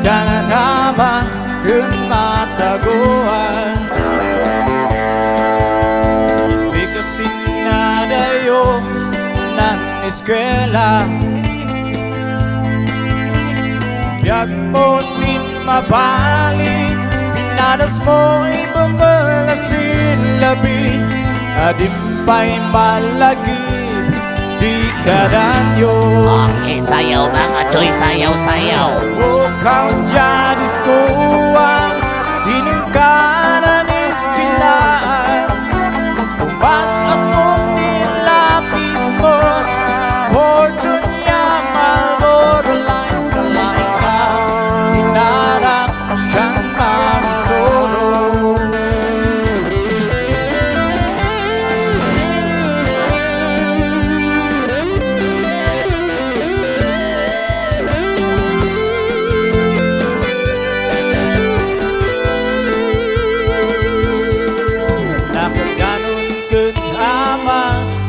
ka na naman yung mataguan. Hindi kasi nadayo ng eskwela, biyag mo sin mabali, pinadas mo ibang mga silabi, adimpay malagib, di ka danyo. Okay, sayaw mga Choy, sayaw, sayaw. Bukaw siya diskuan, dinungkanan iskilaan, tumbas asong nilapis mo, fortune niya malboralize, kalain ka, hinarap siyang magisoro.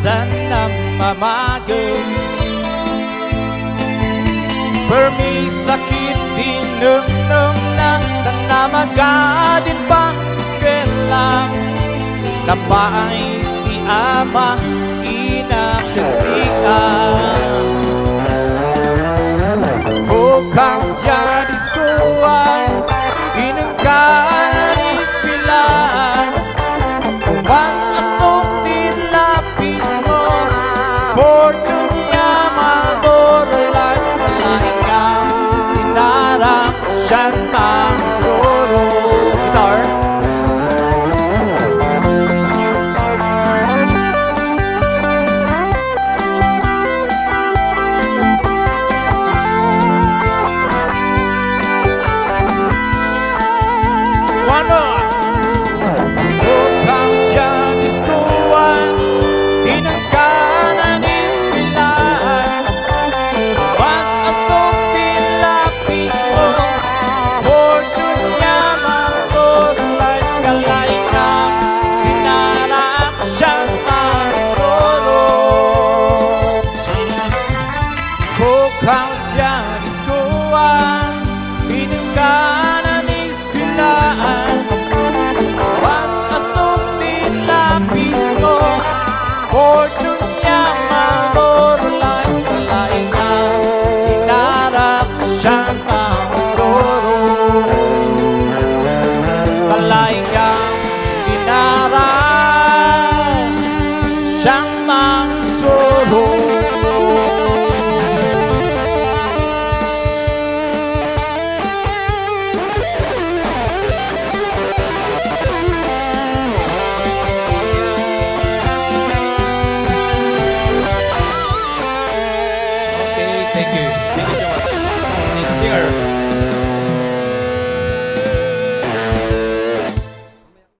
Sana mamagod, permisakit dinunong ng tanamagadin pang eskwela, napaay si ama inakansikan. Bukang siya diskuan, inungkan iskwilaan, umas asok din lapis mo, fortune niya malboralize, kalain ka, hinarap siyang